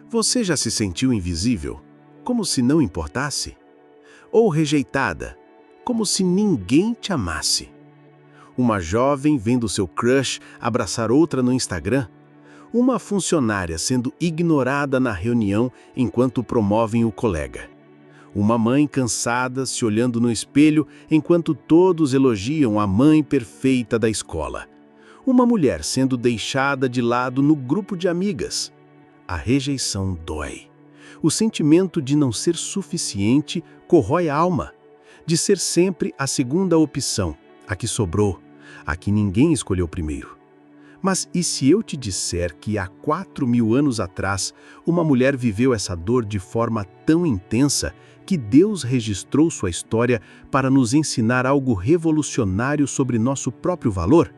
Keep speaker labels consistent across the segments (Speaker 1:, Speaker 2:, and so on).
Speaker 1: Você já se sentiu invisível, como se não importasse? Ou rejeitada, como se ninguém te amasse? Uma jovem vendo seu crush abraçar outra no Instagram? Uma funcionária sendo ignorada na reunião enquanto promovem o colega? Uma mãe cansada se olhando no espelho enquanto todos elogiam a mãe perfeita da escola? Uma mulher sendo deixada de lado no grupo de amigas? A rejeição dói. O sentimento de não ser suficiente corrói a alma, de ser sempre a segunda opção, a que sobrou, a que ninguém escolheu primeiro. Mas e se eu te disser que há 4.000 anos atrás, uma mulher viveu essa dor de forma tão intensa que Deus registrou sua história para nos ensinar algo revolucionário sobre nosso próprio valor?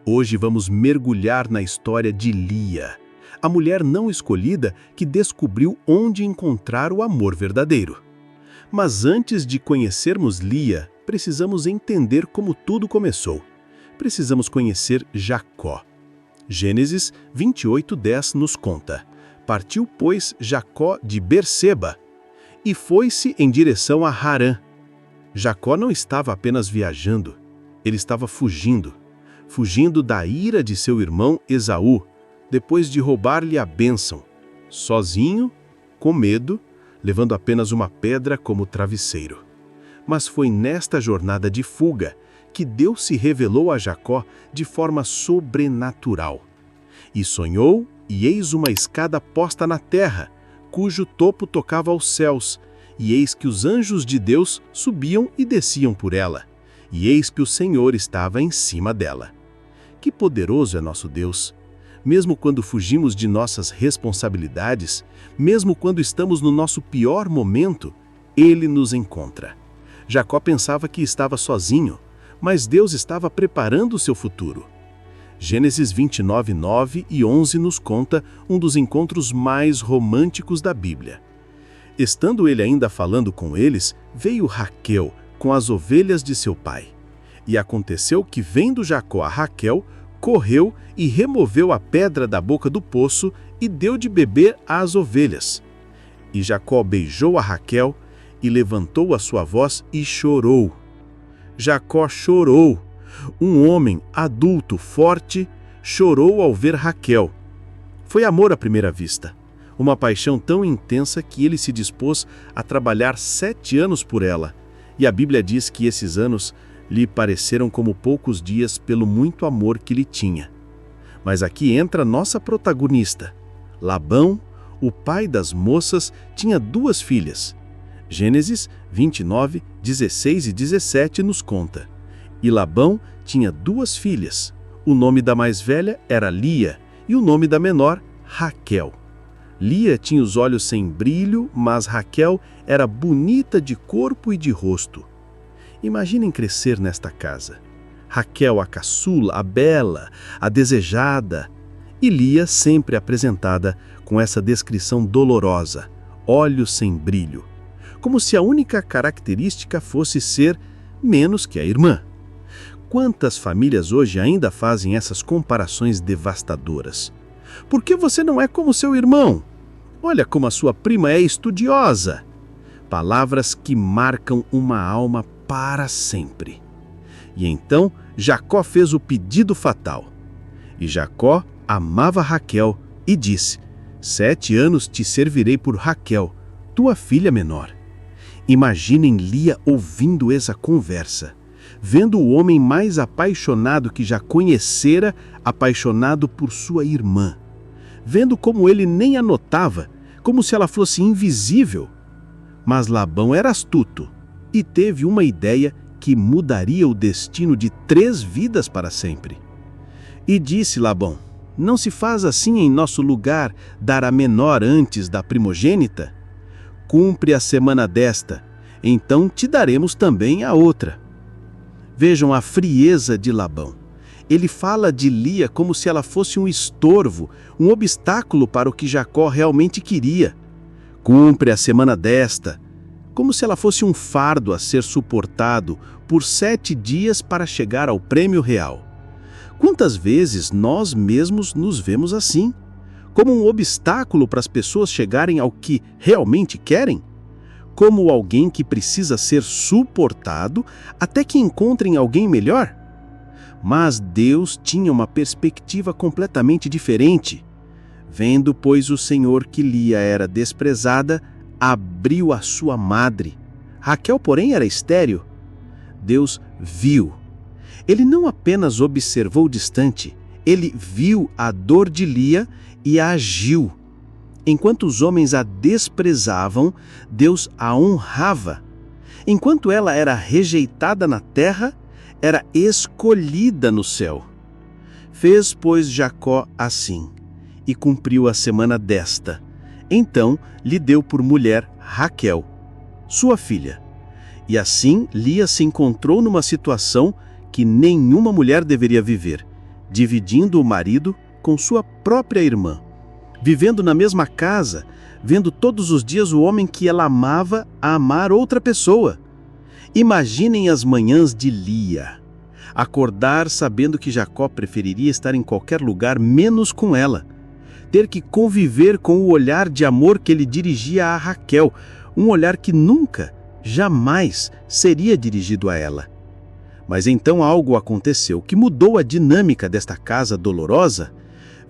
Speaker 1: Hoje vamos mergulhar na história de Lia, a mulher não escolhida que descobriu onde encontrar o amor verdadeiro. Mas antes de conhecermos Lia, precisamos entender como tudo começou. Precisamos conhecer Jacó. Gênesis 28:10 nos conta: Partiu, pois, Jacó de Berseba e foi-se em direção a Harã. Jacó não estava apenas viajando, ele estava fugindo da ira de seu irmão Esaú, depois de roubar-lhe a bênção, sozinho, com medo, levando apenas uma pedra como travesseiro. Mas foi nesta jornada de fuga que Deus se revelou a Jacó de forma sobrenatural. E sonhou, e eis uma escada posta na terra, cujo topo tocava aos céus, e eis que os anjos de Deus subiam e desciam por ela, e eis que o Senhor estava em cima dela. Que poderoso é nosso Deus! Mesmo quando fugimos de nossas responsabilidades, mesmo quando estamos no nosso pior momento, Ele nos encontra. Jacó pensava que estava sozinho, mas Deus estava preparando o seu futuro. Gênesis 29:9 e 11 nos conta um dos encontros mais românticos da Bíblia. Estando ele ainda falando com eles, veio Raquel com as ovelhas de seu pai. E aconteceu que, vendo Jacó a Raquel, correu e removeu a pedra da boca do poço e deu de beber às ovelhas. E Jacó beijou a Raquel e levantou a sua voz e chorou. Jacó chorou. Um homem adulto, forte, chorou ao ver Raquel. Foi amor à primeira vista. Uma paixão tão intensa que ele se dispôs a trabalhar 7 anos por ela. E a Bíblia diz que esses anos lhe pareceram como poucos dias pelo muito amor que lhe tinha. Mas aqui entra nossa protagonista. Labão, o pai das moças, tinha 2 filhas. Gênesis 29, 16 e 17 nos conta: E Labão tinha 2 filhas. O nome da mais velha era Lia e o nome da menor, Raquel. Lia tinha os olhos sem brilho, mas Raquel era bonita de corpo e de rosto. Imaginem crescer nesta casa. Raquel, a caçula, a bela, a desejada, e Lia sempre apresentada com essa descrição dolorosa, olhos sem brilho, como se a única característica fosse ser menos que a irmã. Quantas famílias hoje ainda fazem essas comparações devastadoras? Por que você não é como seu irmão? Olha como a sua prima é estudiosa. Palavras que marcam uma alma para sempre. E então Jacó fez o pedido fatal. E Jacó amava Raquel e disse: 7 anos te servirei por Raquel, tua filha menor. Imaginem Lia ouvindo essa conversa, vendo o homem mais apaixonado que já conhecera, apaixonado por sua irmã, vendo como ele nem a notava, como se ela fosse invisível. Mas Labão era astuto e teve uma ideia que mudaria o destino de 3 vidas para sempre. E disse Labão: não se faz assim em nosso lugar dar a menor antes da primogênita? Cumpre a semana desta, então te daremos também a outra. Vejam a frieza de Labão. Ele fala de Lia como se ela fosse um estorvo, um obstáculo para o que Jacó realmente queria. Cumpre a semana desta, como se ela fosse um fardo a ser suportado por 7 dias para chegar ao prêmio real. Quantas vezes nós mesmos nos vemos assim? como um obstáculo para as pessoas chegarem ao que realmente querem, como alguém que precisa ser suportado até que encontrem alguém melhor. Mas Deus tinha uma perspectiva completamente diferente. Vendo, pois, o Senhor que Lia era desprezada, abriu a sua madre. Raquel, porém, era estéril. Deus viu. Ele não apenas observou distante, ele viu a dor de Lia e agiu. Enquanto os homens a desprezavam, Deus a honrava. Enquanto ela era rejeitada na terra, era escolhida no céu. Fez, pois, Jacó assim, e cumpriu a semana desta. Então lhe deu por mulher Raquel, sua filha. E assim Lia se encontrou numa situação que nenhuma mulher deveria viver, dividindo o marido com sua própria irmã, vivendo na mesma casa, vendo todos os dias o homem que ela amava a amar outra pessoa. Imaginem as manhãs de Lia. Acordar sabendo que Jacó preferiria estar em qualquer lugar menos com ela. Ter que conviver com o olhar de amor que ele dirigia a Raquel, um olhar que nunca, jamais seria dirigido a ela. Mas então algo aconteceu que mudou a dinâmica desta casa dolorosa.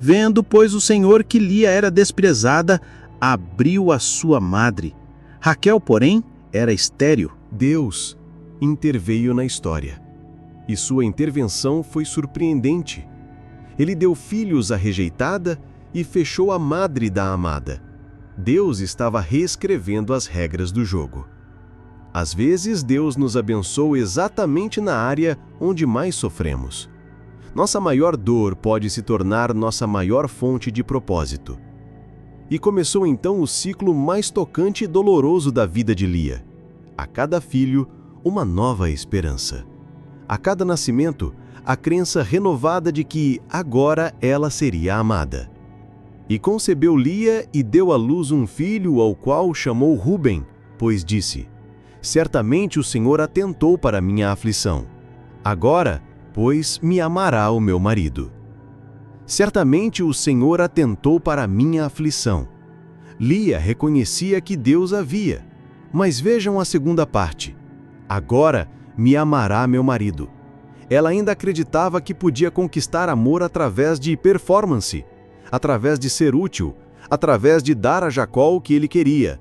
Speaker 1: Vendo, pois, o Senhor que Lia era desprezada, abriu a sua madre. Raquel, porém, era estéril.
Speaker 2: Deus interveio na história. E sua intervenção foi surpreendente. Ele deu filhos à rejeitada e fechou a madre da amada. Deus estava reescrevendo as regras do jogo. Às vezes, Deus nos abençoa exatamente na área onde mais sofremos. Nossa maior dor pode se tornar nossa maior fonte de propósito. E começou então o ciclo mais tocante e doloroso da vida de Lia. A cada filho, uma nova esperança. A cada nascimento, a crença renovada de que agora ela seria amada. E concebeu Lia e deu à luz um filho ao qual chamou Ruben, pois disse: certamente o Senhor atentou para minha aflição. Agora, pois, me amará o meu marido. Certamente o Senhor atentou para minha aflição. Lia reconhecia que Deus a via. Mas vejam a segunda parte. Agora me amará meu marido. Ela ainda acreditava que podia conquistar amor através de performance, através de ser útil, através de dar a Jacó o que ele queria.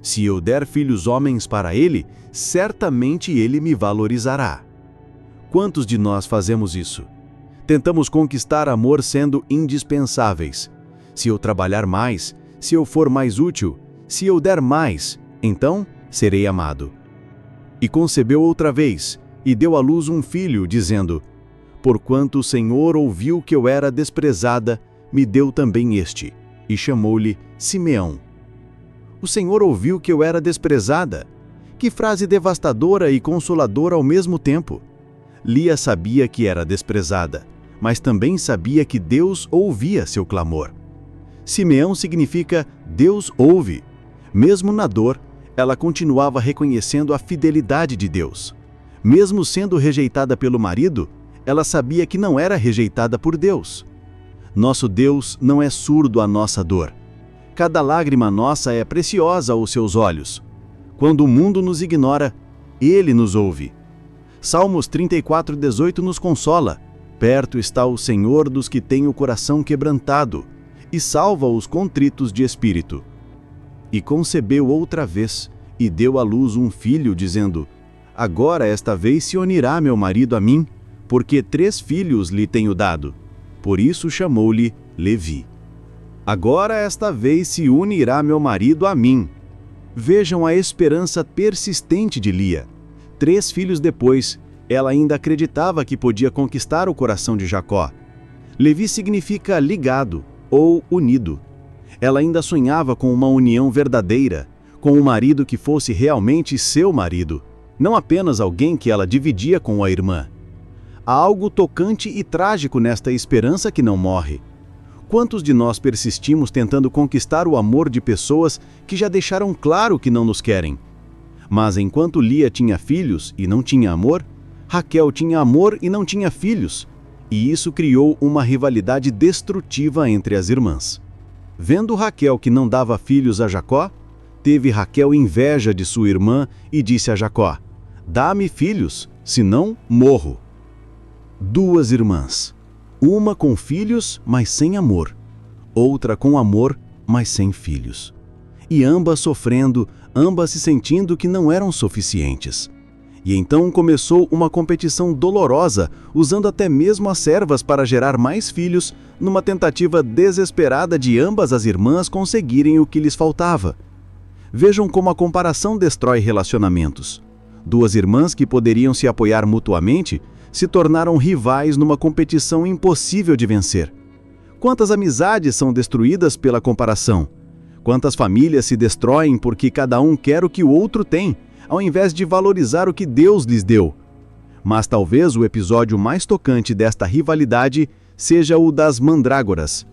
Speaker 2: Se eu der filhos homens para ele, certamente ele me valorizará. Quantos de nós fazemos isso? Tentamos conquistar amor sendo indispensáveis. Se eu trabalhar mais, se eu for mais útil, se eu der mais, então serei amado. E concebeu outra vez, e deu à luz um filho, dizendo: porquanto o Senhor ouviu que eu era desprezada, me deu também este, e chamou-lhe Simeão. O Senhor ouviu que eu era desprezada. Que frase devastadora e consoladora ao mesmo tempo. Lia sabia que era desprezada, mas também sabia que Deus ouvia seu clamor. Simeão significa Deus ouve. Mesmo na dor, ela continuava reconhecendo a fidelidade de Deus. Mesmo sendo rejeitada pelo marido, ela sabia que não era rejeitada por Deus. Nosso Deus não é surdo à nossa dor. Cada lágrima nossa é preciosa aos seus olhos. Quando o mundo nos ignora, Ele nos ouve. Salmos 34:18 nos consola. Perto está o Senhor dos que têm o coração quebrantado, e salva os contritos de espírito. E concebeu outra vez, e deu à luz um filho, dizendo: agora esta vez se unirá meu marido a mim, porque 3 filhos lhe tenho dado. Por isso chamou-lhe Levi. Agora esta vez se unirá meu marido a mim. Vejam a esperança persistente de Lia. 3 filhos depois, ela ainda acreditava que podia conquistar o coração de Jacó. Levi significa ligado ou unido. Ela ainda sonhava com uma união verdadeira, com um marido que fosse realmente seu marido, não apenas alguém que ela dividia com a irmã. Há algo tocante e trágico nesta esperança que não morre. Quantos de nós persistimos tentando conquistar o amor de pessoas que já deixaram claro que não nos querem? Mas enquanto Lia tinha filhos e não tinha amor, Raquel tinha amor e não tinha filhos, e isso criou uma rivalidade destrutiva entre as irmãs. Vendo Raquel que não dava filhos a Jacó, teve Raquel inveja de sua irmã e disse a Jacó: dá-me filhos, senão morro. 2 irmãs, uma com filhos, mas sem amor, outra com amor, mas sem filhos. E ambas sofrendo, ambas se sentindo que não eram suficientes. E então começou uma competição dolorosa, usando até mesmo as servas para gerar mais filhos, numa tentativa desesperada de ambas as irmãs conseguirem o que lhes faltava. Vejam como a comparação destrói relacionamentos. 2 irmãs que poderiam se apoiar mutuamente se tornaram rivais numa competição impossível de vencer. Quantas amizades são destruídas pela comparação? Quantas famílias se destroem porque cada um quer o que o outro tem, ao invés de valorizar o que Deus lhes deu? Mas talvez o episódio mais tocante desta rivalidade seja o das mandrágoras.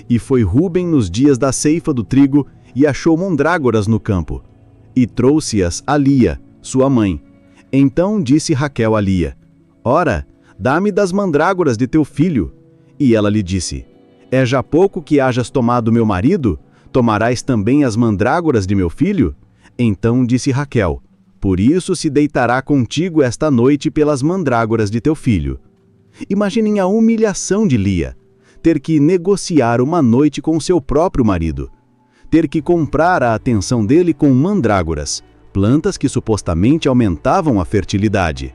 Speaker 2: E foi Rúben nos dias da ceifa do trigo e achou mandrágoras no campo. E trouxe-as a Lia, sua mãe. Então disse Raquel a Lia: ora, dá-me das mandrágoras de teu filho. E ela lhe disse: é já pouco que hajas tomado meu marido? Tomarás também as mandrágoras de meu filho? Então disse Raquel: por isso se deitará contigo esta noite pelas mandrágoras de teu filho. Imaginem a humilhação de Lia, ter que negociar uma noite com seu próprio marido, ter que comprar a atenção dele com mandrágoras, plantas que supostamente aumentavam a fertilidade.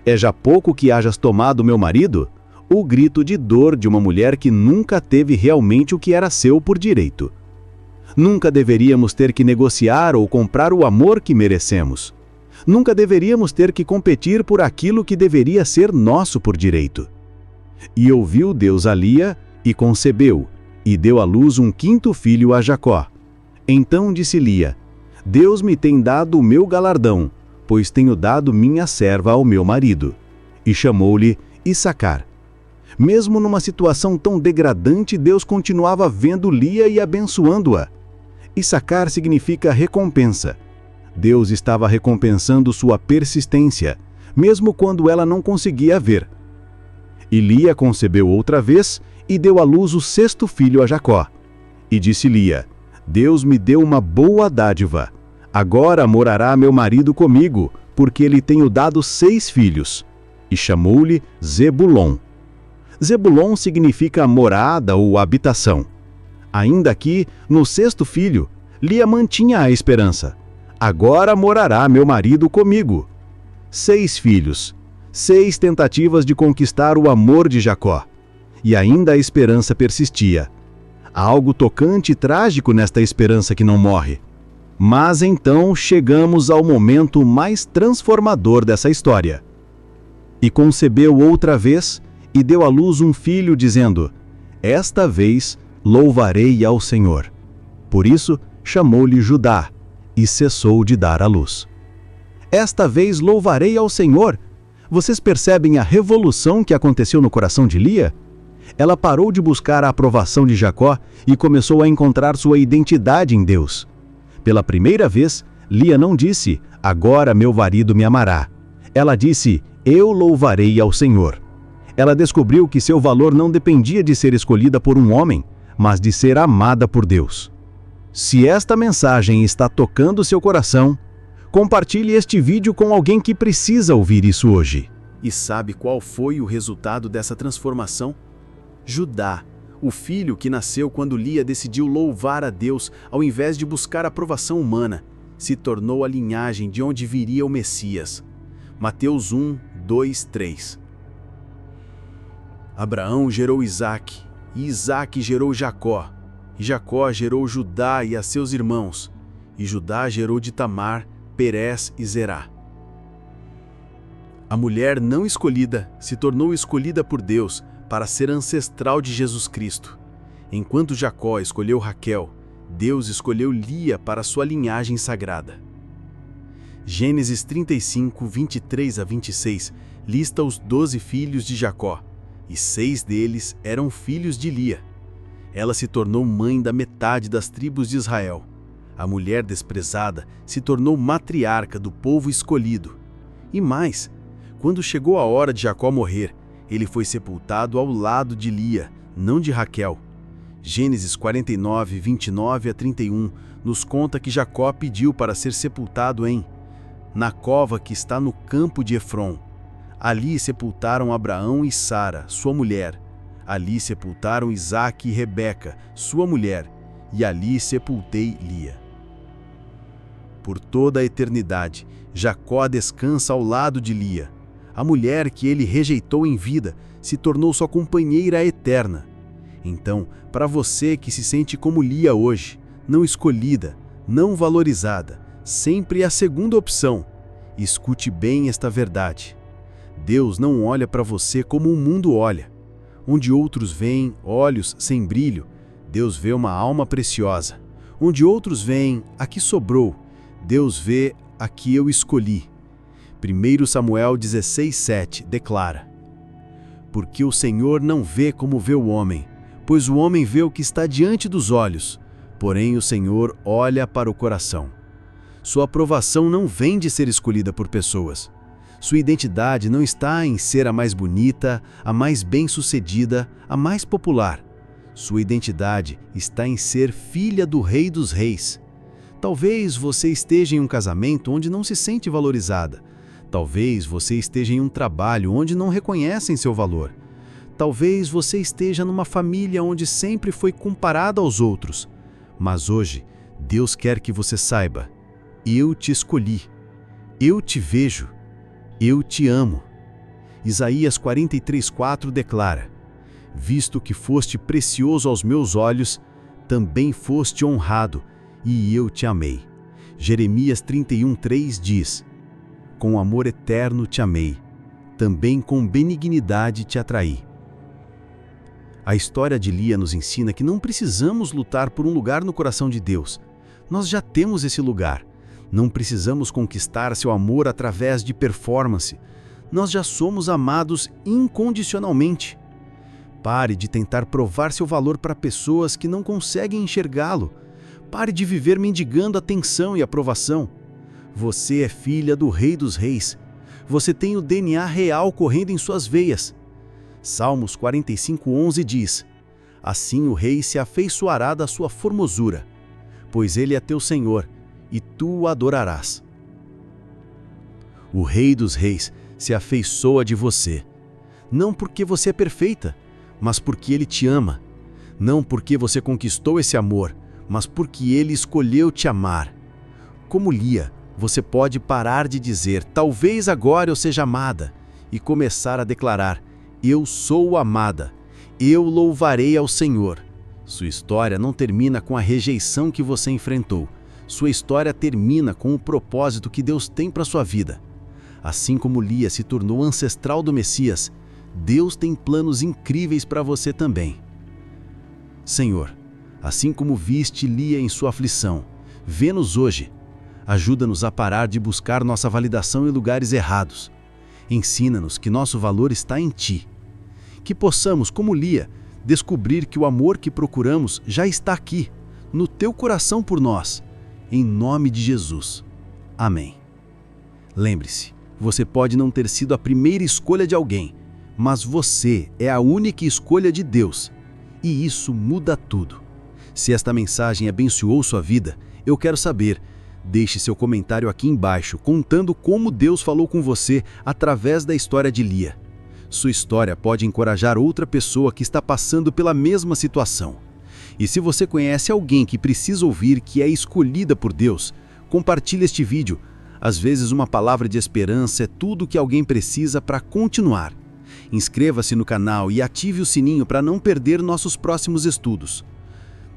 Speaker 2: É já pouco que hajas tomado meu marido? O grito de dor de uma mulher que nunca teve realmente o que era seu por direito. Nunca deveríamos ter que negociar ou comprar o amor que merecemos. Nunca deveríamos ter que competir por aquilo que deveria ser nosso por direito. E ouviu Deus a Lia, e concebeu, e deu à luz um 5º filho a Jacó. Então disse Lia: Deus me tem dado o meu galardão, pois tenho dado minha serva ao meu marido. E chamou-lhe Issacar. Mesmo numa situação tão degradante, Deus continuava vendo Lia e abençoando-a. Issacar significa recompensa. Deus estava recompensando sua persistência, mesmo quando ela não conseguia ver. E Lia concebeu outra vez e deu à luz o 6º filho a Jacó. E disse Lia: Deus me deu uma boa dádiva. Agora morará meu marido comigo, porque lhe tenho dado 6 filhos. E chamou-lhe Zebulon. Zebulon significa morada ou habitação. Ainda aqui, no 6º filho, Lia mantinha a esperança. Agora morará meu marido comigo. 6 filhos, 6 tentativas de conquistar o amor de Jacó. E ainda a esperança persistia. Há algo tocante e trágico nesta esperança que não morre. Mas então chegamos ao momento mais transformador dessa história. E concebeu outra vez, e deu à luz um filho, dizendo: Esta vez louvarei ao Senhor. Por isso chamou-lhe Judá, e cessou de dar à luz. Esta vez louvarei ao Senhor. Vocês percebem a revolução que aconteceu no coração de Lia? Ela parou de buscar a aprovação de Jacó e começou a encontrar sua identidade em Deus. Pela primeira vez, Lia não disse: Agora meu marido me amará. Ela disse: Eu louvarei ao Senhor. Ela descobriu que seu valor não dependia de ser escolhida por um homem, mas de ser amada por Deus. Se esta mensagem está tocando seu coração, compartilhe este vídeo com alguém que precisa ouvir isso hoje.
Speaker 1: E sabe qual foi o resultado dessa transformação? Judá, o filho que nasceu quando Lia decidiu louvar a Deus ao invés de buscar aprovação humana, se tornou a linhagem de onde viria o Messias. Mateus 1, 2, 3. Abraão gerou Isaque, e Isaque gerou Jacó, e Jacó gerou Judá e a seus irmãos, e Judá gerou de Tamar, Perez e Zerá. A mulher não escolhida se tornou escolhida por Deus para ser ancestral de Jesus Cristo. Enquanto Jacó escolheu Raquel, Deus escolheu Lia para sua linhagem sagrada. Gênesis 35, 23 a 26 lista os 12 filhos de Jacó, e 6 deles eram filhos de Lia. Ela se tornou mãe da metade das tribos de Israel. A mulher desprezada se tornou matriarca do povo escolhido. E mais, quando chegou a hora de Jacó morrer, ele foi sepultado ao lado de Lia, não de Raquel.
Speaker 2: Gênesis 49, 29 a 31, nos conta que Jacó pediu para ser sepultado na cova que está no campo de Efron. Ali sepultaram Abraão e Sara, sua mulher. Ali sepultaram Isaque e Rebeca, sua mulher. E ali sepultei Lia. Por toda a eternidade, Jacó descansa ao lado de Lia. A mulher que ele rejeitou em vida se tornou sua companheira eterna. Então, para você que se sente como Lia hoje, não escolhida, não valorizada, sempre a segunda opção, escute bem esta verdade. Deus não olha para você como o mundo olha. Onde outros veem olhos sem brilho, Deus vê uma alma preciosa. Onde outros veem a que sobrou, Deus vê a que eu escolhi. 1 Samuel 16:7 declara: Porque o Senhor não vê como vê o homem, pois o homem vê o que está diante dos olhos, porém o Senhor olha para o coração. Sua aprovação não vem de ser escolhida por pessoas. Sua identidade não está em ser a mais bonita, a mais bem-sucedida, a mais popular. Sua identidade está em ser filha do Rei dos Reis. Talvez você esteja em um casamento onde não se sente valorizada. Talvez você esteja em um trabalho onde não reconhecem seu valor. Talvez você esteja numa família onde sempre foi comparada aos outros. Mas hoje, Deus quer que você saiba: eu te escolhi, eu te vejo, eu te amo. Isaías 43:4 declara: Visto que foste precioso aos meus olhos, também foste honrado, e eu te amei. Jeremias 31:3 diz: Com amor eterno te amei, também com benignidade te atraí. A história de Lia nos ensina que não precisamos lutar por um lugar no coração de Deus. Nós já temos esse lugar. Não precisamos conquistar seu amor através de performance. Nós já somos amados incondicionalmente. Pare de tentar provar seu valor para pessoas que não conseguem enxergá-lo. Pare de viver mendigando atenção e aprovação. Você é filha do Rei dos Reis. Você tem o DNA real correndo em suas veias. Salmos 45:11 diz: Assim o rei se afeiçoará da sua formosura, pois ele é teu Senhor, e tu o adorarás. O Rei dos Reis se afeiçoa de você, não porque você é perfeita, mas porque ele te ama. Não porque você conquistou esse amor, mas porque ele escolheu te amar. Como Lia, você pode parar de dizer, talvez agora eu seja amada, e começar a declarar, eu sou amada, eu louvarei ao Senhor. Sua história não termina com a rejeição que você enfrentou. Sua história termina com o propósito que Deus tem para sua vida. Assim como Lia se tornou ancestral do Messias, Deus tem planos incríveis para você também. Senhor, assim como viste Lia em sua aflição, vê-nos hoje. Ajuda-nos a parar de buscar nossa validação em lugares errados. Ensina-nos que nosso valor está em Ti. Que possamos, como Lia, descobrir que o amor que procuramos já está aqui, no Teu coração por nós. Em nome de Jesus. Amém. Lembre-se, você pode não ter sido a primeira escolha de alguém, mas você é a única escolha de Deus. E isso muda tudo. Se esta mensagem abençoou sua vida, eu quero saber. Deixe seu comentário aqui embaixo, contando como Deus falou com você através da história de Lia. Sua história pode encorajar outra pessoa que está passando pela mesma situação. E se você conhece alguém que precisa ouvir que é escolhida por Deus, compartilhe este vídeo. Às vezes uma palavra de esperança é tudo que alguém precisa para continuar. Inscreva-se no canal e ative o sininho para não perder nossos próximos estudos.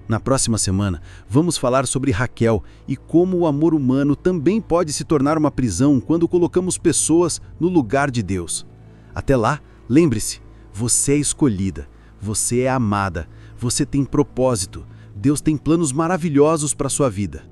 Speaker 2: Na próxima semana, vamos falar sobre Raquel e como o amor humano também pode se tornar uma prisão quando colocamos pessoas no lugar de Deus. Até lá, lembre-se, você é escolhida, você é amada, você tem propósito, Deus tem planos maravilhosos para a sua vida.